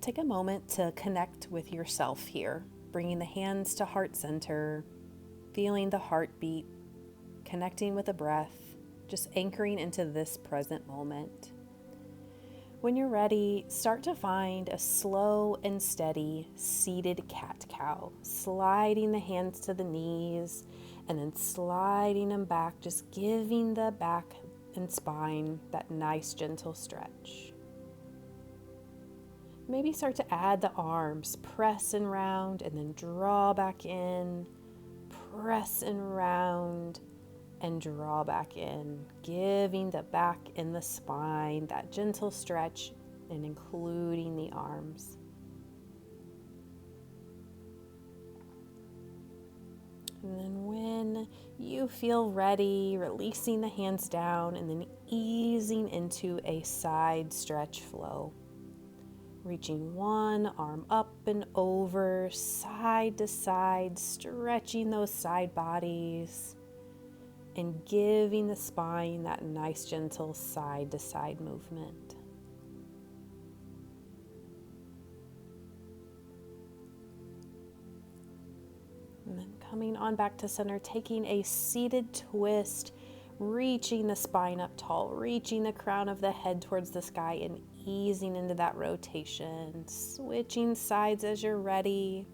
Take a moment to connect with yourself here, bringing the hands to heart center, feeling the heartbeat, connecting with the breath, just anchoring into this present moment. When you're ready, start to find a slow and steady seated cat-cow, sliding the hands to the knees and then sliding them back, just giving the back and spine that nice gentle stretch. Maybe start to add the arms, press and round, and then draw back in, press and round, and draw back in, giving the back and the spine that gentle stretch and including the arms. And then when you feel ready, releasing the hands down and then easing into a side stretch flow. Reaching one arm up and over, side to side, stretching those side bodies and giving the spine that nice gentle side to side movement. And then coming on back to center, taking a seated twist, reaching the spine up tall, reaching the crown of the head towards the sky and easing into that rotation, switching sides as you're ready,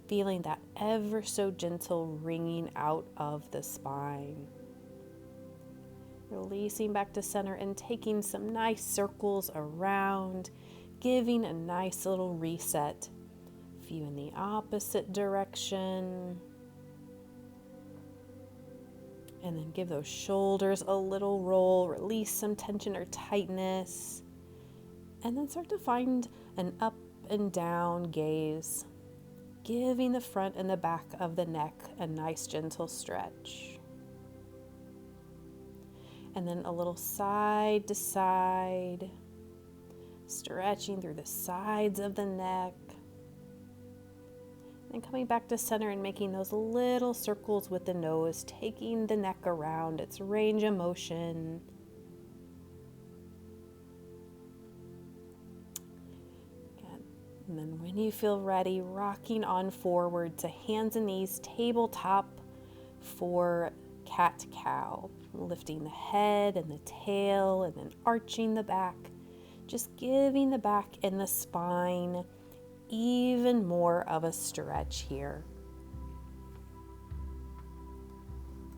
feeling that ever so gentle wringing out of the spine. Releasing back to center and taking some nice circles around, giving a nice little reset. Few in the opposite direction. And then give those shoulders a little roll, release some tension or tightness. And then start to find an up and down gaze, giving the front and the back of the neck a nice gentle stretch. And then a little side to side, stretching through the sides of the neck. And coming back to center and making those little circles with the nose, taking the neck around its range of motion. And then when you feel ready, rocking on forward to hands and knees, tabletop for cat-cow. Lifting the head and the tail and then arching the back. Just giving the back and the spine even more of a stretch here.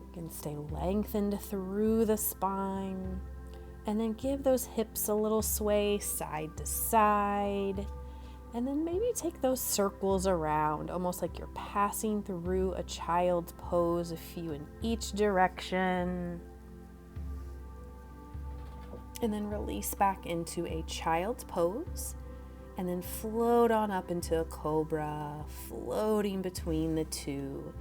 You can stay lengthened through the spine. And then give those hips a little sway side to side. And then maybe take those circles around, almost like you're passing through a child's pose, a few in each direction. And then release back into a child's pose. And then float on up into a cobra, floating between the two.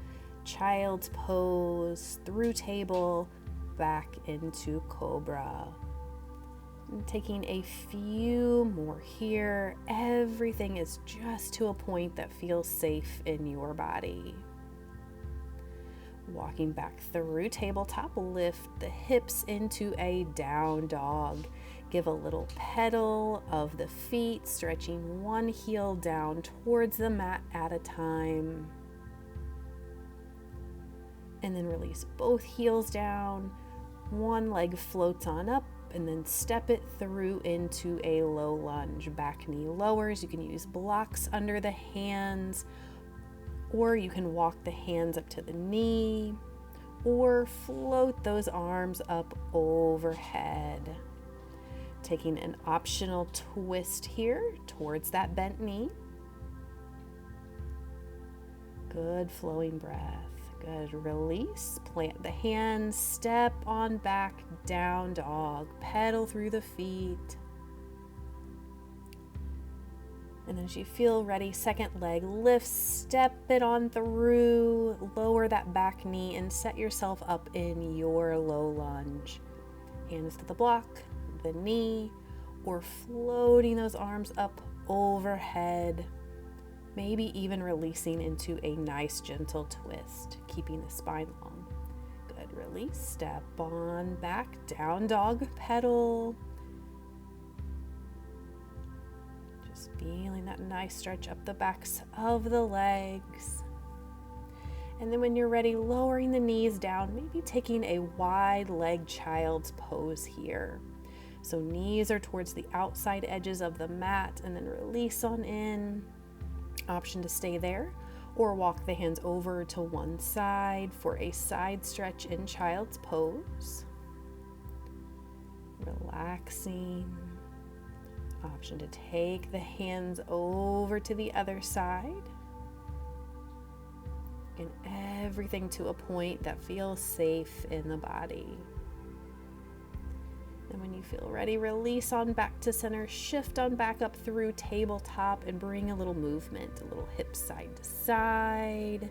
Child's pose, through table, back into cobra. And taking a few more here. Everything is just to a point that feels safe in your body. Walking back through tabletop, lift the hips into a down dog. Give a little pedal of the feet, stretching one heel down towards the mat at a time. And then release both heels down. One leg floats on up and then step it through into a low lunge. Back knee lowers. You can use blocks under the hands, or you can walk the hands up to the knee, or float those arms up overhead. Taking an optional twist here towards that bent knee. Good flowing breath. Good. Release. Plant the hands. Step on back. Down dog. Pedal through the feet. And as you feel ready, second leg, lift, step it on through, lower that back knee and set yourself up in your low lunge. Hands to the block, the knee, or floating those arms up overhead. Maybe even releasing into a nice gentle twist, keeping the spine long. Good, release, step on back, down dog, pedal. Just Feeling that nice stretch up the backs of the legs. And then when you're ready, lowering the knees down, maybe taking a wide leg child's pose here. So knees are towards the outside edges of the mat, and then release on in. Option to stay there or walk the hands over to one side for a side stretch in child's pose. Relaxing. Option to take the hands over to the other side. And everything to a point that feels safe in the body. And when you feel ready, release on back to center, shift on back up through tabletop and bring a little movement, a little hip side to side.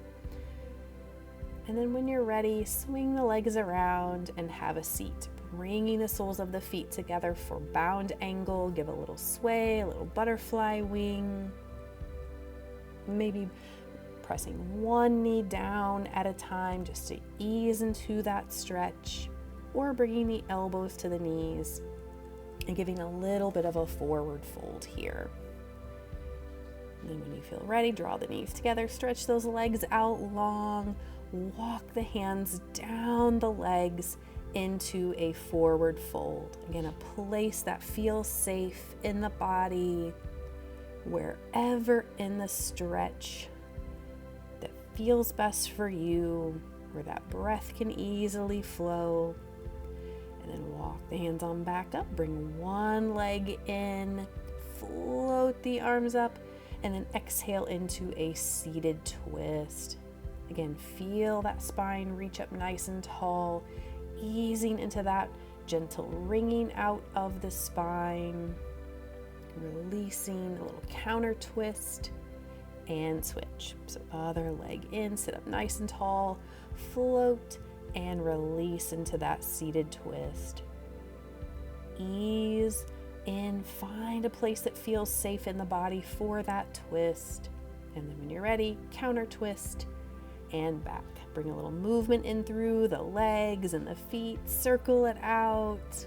And then when you're ready, swing the legs around and have a seat, bringing the soles of the feet together for bound angle. Give a little sway, a little butterfly wing. Maybe pressing one knee down at a time just to ease into that stretch, or bringing the elbows to the knees and giving a little bit of a forward fold here. And then when you feel ready, draw the knees together, stretch those legs out long, walk the hands down the legs into a forward fold. Again, a place that feels safe in the body, wherever in the stretch that feels best for you, where that breath can easily flow. And then walk the hands on back up, bring one leg in, float the arms up, and then exhale into a seated twist. Again, feel that spine reach up nice and tall, easing into that gentle wringing out of the spine, releasing a little counter twist and switch. So other leg in, sit up nice and tall, float and release into that seated twist. Ease in, find a place that feels safe in the body for that twist. And then when you're ready, counter twist and back. Bring a little movement in through the legs and the feet, circle it out.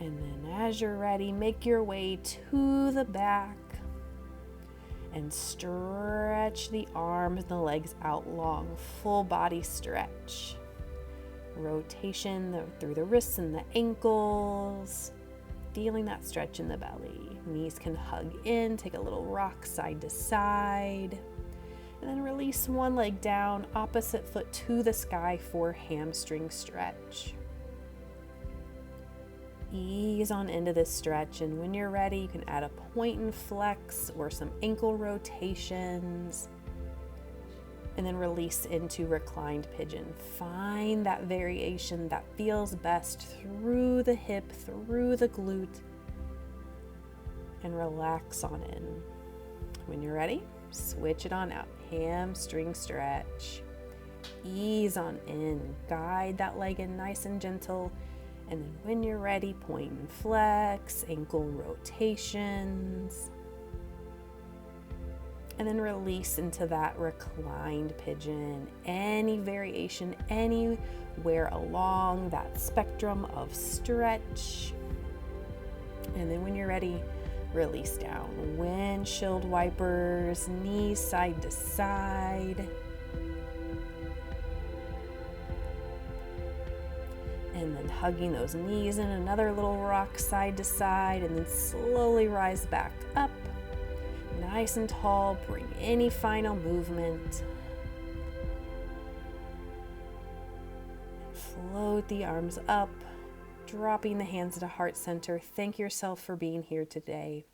And then as you're ready, make your way to the back and stretch the arms and the legs out long, full body stretch. Rotation through the wrists and the ankles, feeling that stretch in the belly. Knees can hug in, take a little rock side to side, and then release one leg down, opposite foot to the sky for hamstring stretch. Ease on into this stretch, and when you're ready, you can add a point and flex or some ankle rotations, and then release into reclined pigeon. Find that variation that feels best through the hip, through the glute, and relax on in. When you're ready, switch it on out. Hamstring stretch. Ease on in. Guide that leg in nice and gentle. And then when you're ready, point and flex, ankle rotations. And then release into that reclined pigeon. Any variation anywhere along that spectrum of stretch. And then when you're ready, release down. Windshield wipers, knees side to side. And then hugging those knees in, another little rock side to side, and then slowly rise back up. Nice and tall, bring any final movement. Float the arms up, dropping the hands to heart center. Thank yourself for being here today.